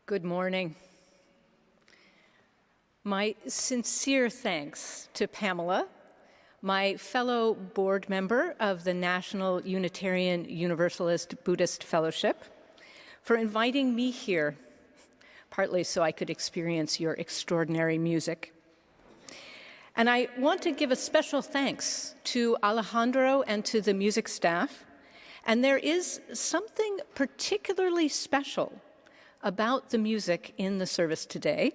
Good morning. My sincere thanks to Pamela, my fellow board member of the National Unitarian Universalist Buddhist Fellowship, for inviting me here, partly so I could experience your extraordinary music. And I want to give a special thanks to Alejandro and to the music staff. And there is something particularly special about the music in the service today.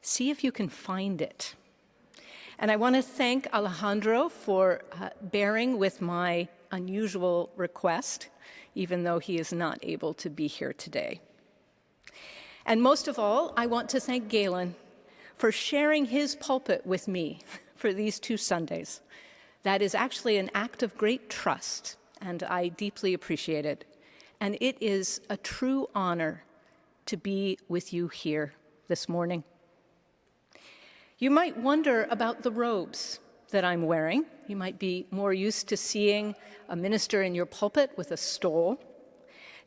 See if you can find it. And I want to thank Alejandro for bearing with my unusual request, even though he is not able to be here today. And most of all, I want to thank Galen for sharing his pulpit with me for these 2 Sundays. That is actually an act of great trust, and I deeply appreciate it. And it is a true honor to be with you here this morning. You might wonder about the robes that I'm wearing. You might be more used to seeing a minister in your pulpit with a stole.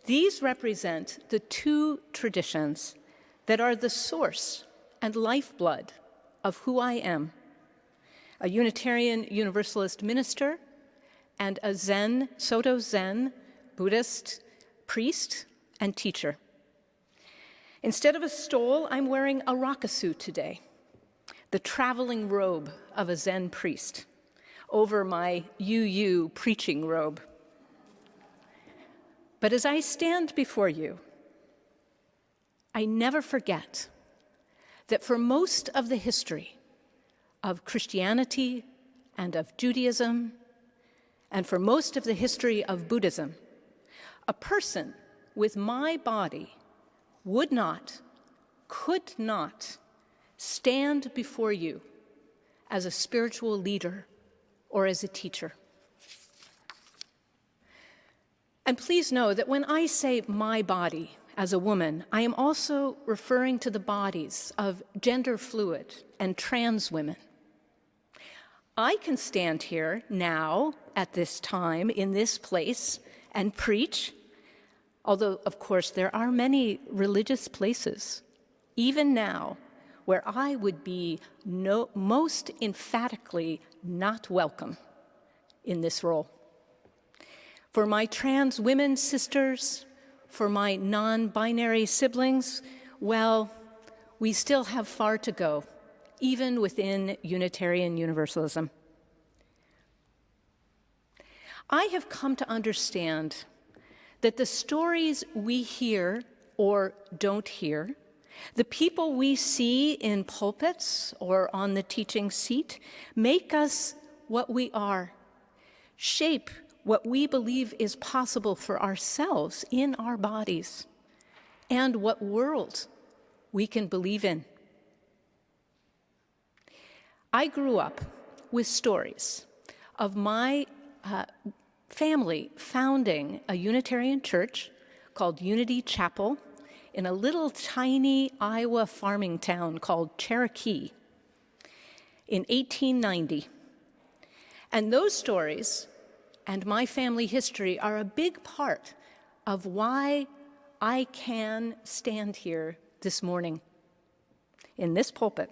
These represent the 2 traditions that are the source and lifeblood of who I am: a Unitarian Universalist minister and a Soto Zen Buddhist priest and teacher. Instead of a stole, I'm wearing a rakusu today, the traveling robe of a Zen priest, over my UU preaching robe. But as I stand before you, I never forget that for most of the history of Christianity and of Judaism, and for most of the history of Buddhism, a person with my body would not, could not stand before you as a spiritual leader or as a teacher. And please know that when I say my body as a woman, I am also referring to the bodies of gender fluid and trans women. I can stand here now, at this time, in this place, and preach, although, of course, there are many religious places, even now, where I would be most emphatically not welcome in this role. For my trans women sisters, for my non-binary siblings, well, we still have far to go, even within Unitarian Universalism. I have come to understand that the stories we hear or don't hear, the people we see in pulpits or on the teaching seat, make us what we are, shape what we believe is possible for ourselves in our bodies, and what world we can believe in. I grew up with stories of my family founding a Unitarian church called Unity Chapel in a little tiny Iowa farming town called Cherokee in 1890. And those stories and my family history are a big part of why I can stand here this morning in this pulpit.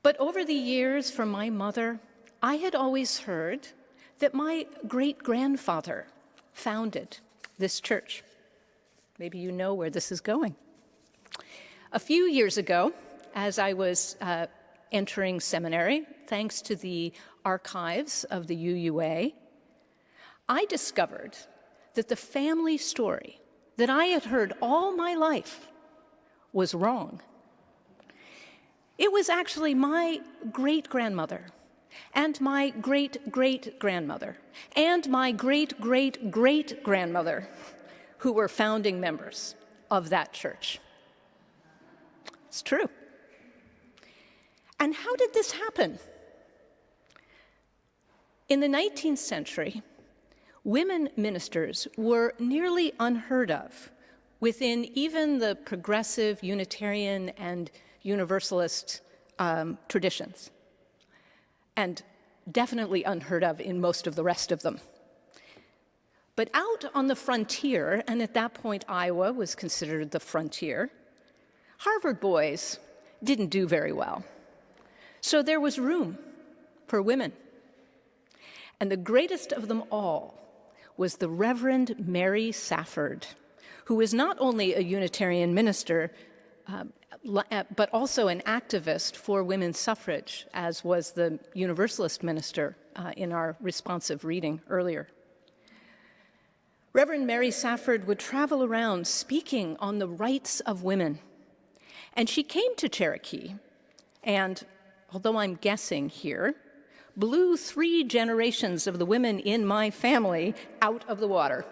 But over the years, from my mother, I had always heard that my great-grandfather founded this church. Maybe you know where this is going. A few years ago, as I was entering seminary, thanks to the archives of the UUA, I discovered that the family story that I had heard all my life was wrong. It was actually my great-grandmother and my great-great-grandmother and my great-great-great-grandmother who were founding members of that church. It's true. And how did this happen? In the 19th century, women ministers were nearly unheard of within even the progressive Unitarian and Universalist traditions, and definitely unheard of in most of the rest of them. But out on the frontier, and at that point Iowa was considered the frontier, Harvard boys didn't do very well. So there was room for women. And the greatest of them all was the Reverend Mary Safford, who was not only a Unitarian minister, but also an activist for women's suffrage, as was the Universalist minister in our responsive reading earlier. Reverend Mary Safford would travel around speaking on the rights of women. And she came to Cherokee and, although I'm guessing here, blew 3 generations of the women in my family out of the water.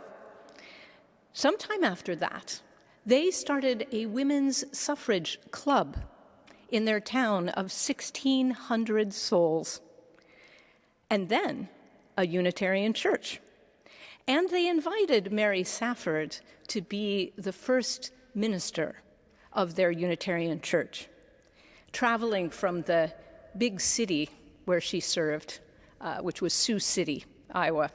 Sometime after that, they started a women's suffrage club in their town of 1,600 souls, and then a Unitarian church. And they invited Mary Safford to be the first minister of their Unitarian church, traveling from the big city where she served, which was Sioux City, Iowa.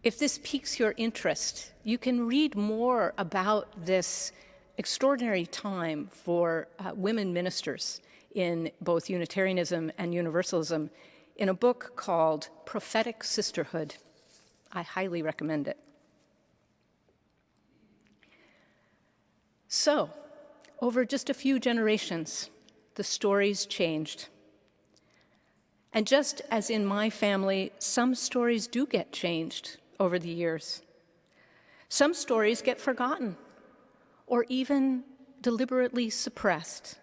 If this piques your interest, you can read more about this extraordinary time for women ministers in both Unitarianism and Universalism in a book called Prophetic Sisterhood. I highly recommend it. So, over just a few generations, the stories changed. And just as in my family, some stories do get changed over the years. Some stories get forgotten or even deliberately suppressed.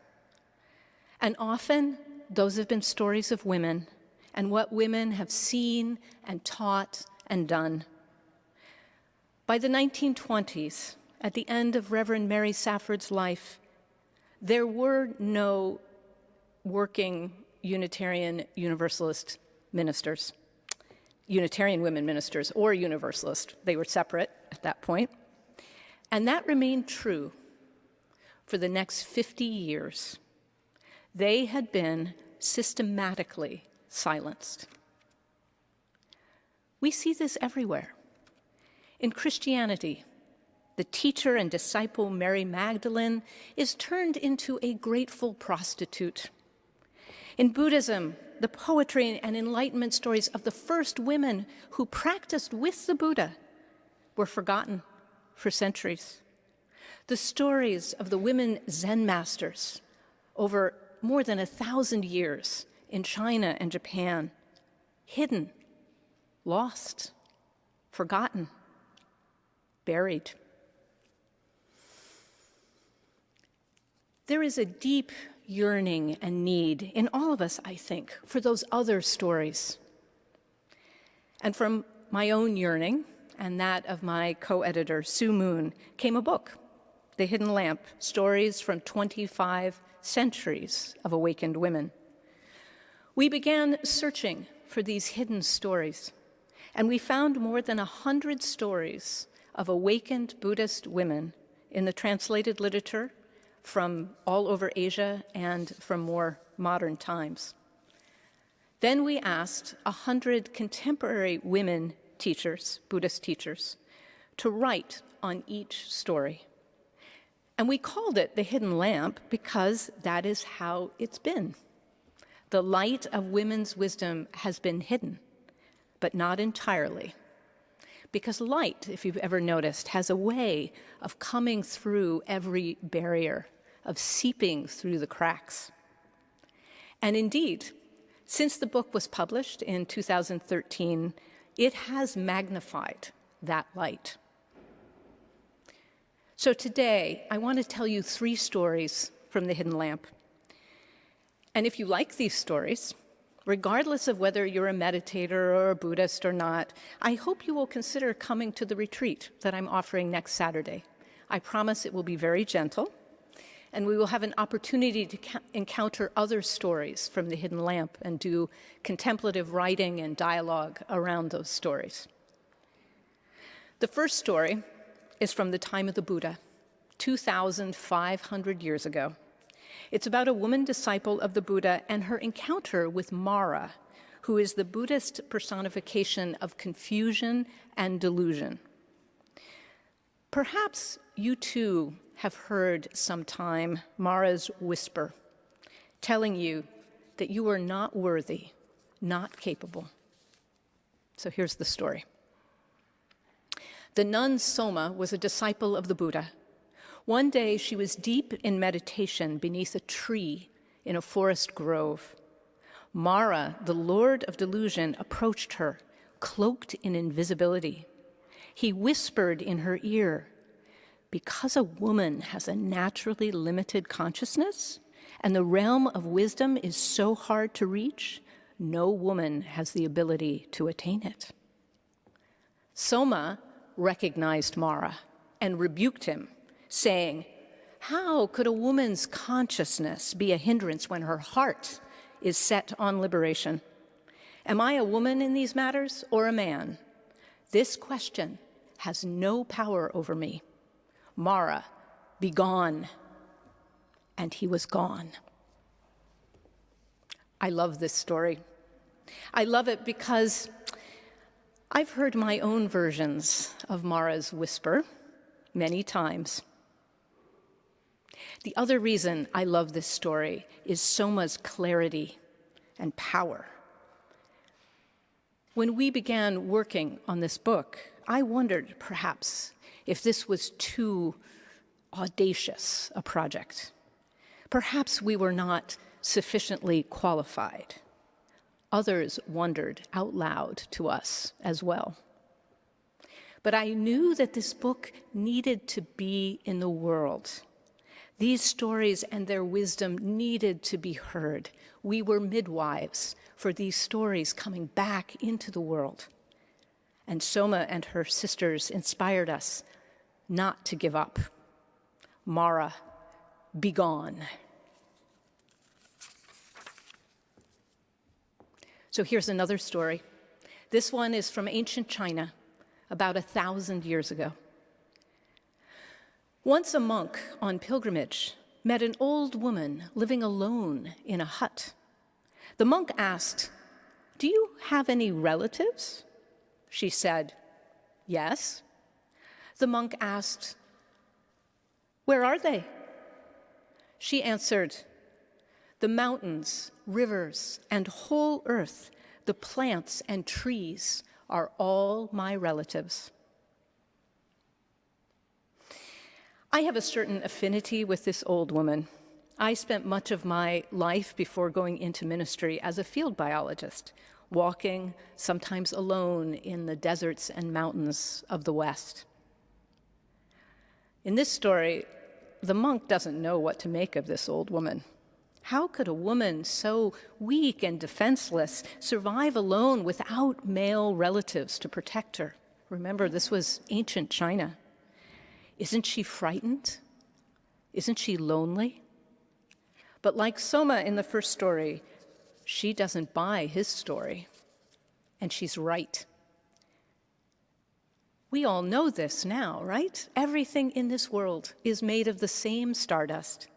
And often, those have been stories of women and what women have seen and taught and done. By the 1920s, at the end of Reverend Mary Safford's life, there were no working Unitarian Universalist ministers, Unitarian women ministers or Universalist. They were separate at that point. And that remained true for the next 50 years. They had been systematically silenced. We see this everywhere. In Christianity, the teacher and disciple Mary Magdalene is turned into a grateful prostitute. In Buddhism, the poetry and enlightenment stories of the first women who practiced with the Buddha were forgotten for centuries. The stories of the women Zen masters over more than 1,000 years in China and Japan, hidden, lost, forgotten, buried. There is a deep yearning and need in all of us, I think, for those other stories. And from my own yearning and that of my co-editor, Sue Moon, came a book, The Hidden Lamp, Stories from 25 Centuries of Awakened Women. We began searching for these hidden stories, and we found more than 100 stories of awakened Buddhist women in the translated literature from all over Asia and from more modern times. Then we asked 100 contemporary women teachers, Buddhist teachers, to write on each story. And we called it The Hidden Lamp because that is how it's been. The light of women's wisdom has been hidden, but not entirely. Because light, if you've ever noticed, has a way of coming through every barrier, of seeping through the cracks. And indeed, since the book was published in 2013, it has magnified that light. So today, I want to tell you 3 stories from The Hidden Lamp. And if you like these stories, regardless of whether you're a meditator or a Buddhist or not, I hope you will consider coming to the retreat that I'm offering next Saturday. I promise it will be very gentle, and we will have an opportunity to encounter other stories from The Hidden Lamp and do contemplative writing and dialogue around those stories. The first story is from the time of the Buddha, 2,500 years ago. It's about a woman disciple of the Buddha and her encounter with Mara, who is the Buddhist personification of confusion and delusion. Perhaps you too have heard sometime Mara's whisper, telling you that you are not worthy, not capable. So here's the story. The Nun Soma was a disciple of the Buddha. One day she was deep in meditation beneath a tree in a forest grove. Mara, the lord of delusion, approached her, cloaked in invisibility. He whispered in her ear, "Because a woman has a naturally limited consciousness, and the realm of wisdom is so hard to reach, no woman has the ability to attain it." Soma recognized Mara and rebuked him, saying, "How could a woman's consciousness be a hindrance when her heart is set on liberation? Am I a woman in these matters or a man? This question has no power over me. Mara, be gone." And he was gone. I love this story. I love it because I've heard my own versions of Mara's whisper many times. The other reason I love this story is Soma's clarity and power. When we began working on this book, I wondered perhaps if this was too audacious a project. Perhaps we were not sufficiently qualified. Others wondered out loud to us as well. But I knew that this book needed to be in the world. These stories and their wisdom needed to be heard. We were midwives for these stories coming back into the world. And Soma and her sisters inspired us not to give up. Mara, be gone. So here's another story. This one is from ancient China, about 1,000 years ago. Once a monk on pilgrimage met an old woman living alone in a hut. The monk asked, "Do you have any relatives?" She said, "Yes." The monk asked, "Where are they?" She answered, "The mountains, rivers, and whole earth, the plants and trees are all my relatives." I have a certain affinity with this old woman. I spent much of my life before going into ministry as a field biologist, walking, sometimes alone, in the deserts and mountains of the West. In this story, the monk doesn't know what to make of this old woman. How could a woman so weak and defenseless survive alone without male relatives to protect her? Remember, this was ancient China. Isn't she frightened? Isn't she lonely? But like Soma in the first story, she doesn't buy his story. And she's right. We all know this now, right? Everything in this world is made of the same stardust.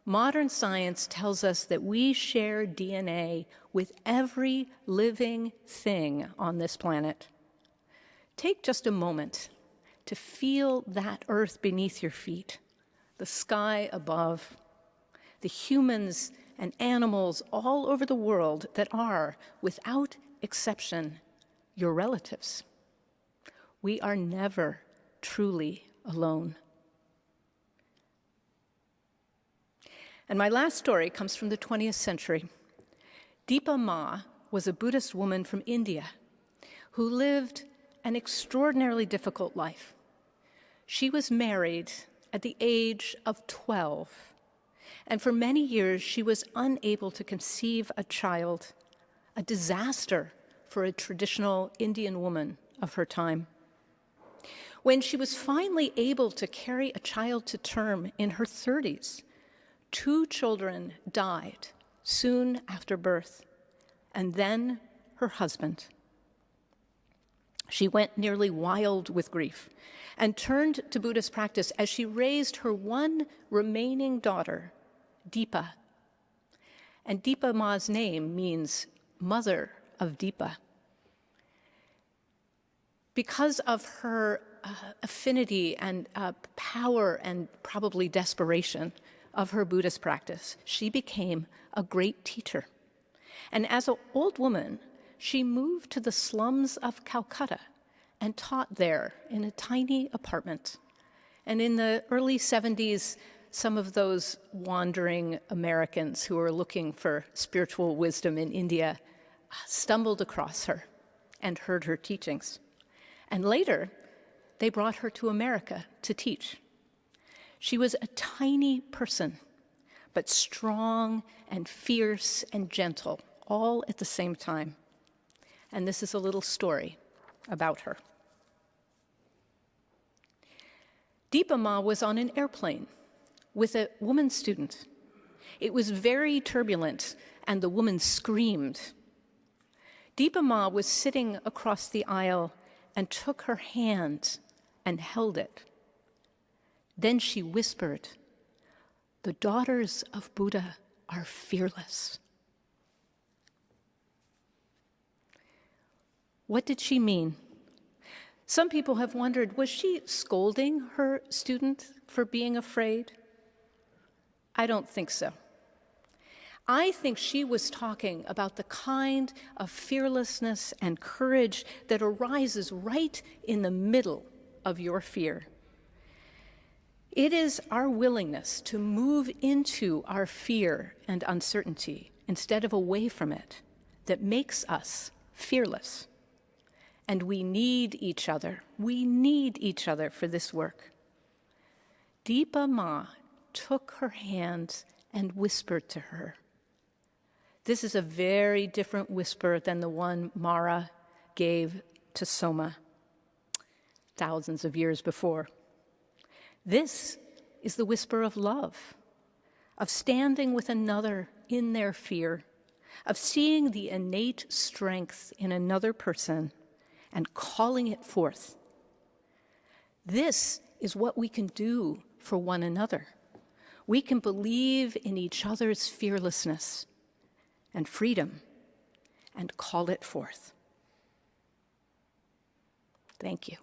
Modern science tells us that we share DNA with every living thing on this planet. Take just a moment to feel that earth beneath your feet, the sky above, the humans and animals all over the world that are, without exception, your relatives. We are never truly alone. And my last story comes from the 20th century. Deepa Ma was a Buddhist woman from India who lived an extraordinarily difficult life. She was married at the age of 12, and for many years she was unable to conceive a child, a disaster for a traditional Indian woman of her time. When she was finally able to carry a child to term in her 30s, 2 children died soon after birth, and then her husband. She went nearly wild with grief and turned to Buddhist practice as she raised her one remaining daughter, Deepa. And Deepa Ma's name means mother of Deepa. Because of her affinity and power and probably desperation of her Buddhist practice, she became a great teacher. And as an old woman, she moved to the slums of Calcutta and taught there in a tiny apartment. And in the early 70s, some of those wandering Americans who were looking for spiritual wisdom in India stumbled across her and heard her teachings. And later, they brought her to America to teach. She was a tiny person, but strong and fierce and gentle, all at the same time. And this is a little story about her. Deepa Ma was on an airplane with a woman student. It was very turbulent, and the woman screamed. Deepa Ma was sitting across the aisle and took her hand and held it. Then she whispered, "The daughters of Buddha are fearless." What did she mean? Some people have wondered, was she scolding her student for being afraid? I don't think so. I think she was talking about the kind of fearlessness and courage that arises right in the middle of your fear. It is our willingness to move into our fear and uncertainty instead of away from it that makes us fearless. And we need each other. We need each other for this work. Deepa Ma took her hand and whispered to her. This is a very different whisper than the one Mara gave to Soma thousands of years before. This is the whisper of love, of standing with another in their fear, of seeing the innate strength in another person and calling it forth. This is what we can do for one another. We can believe in each other's fearlessness and freedom and call it forth. Thank you.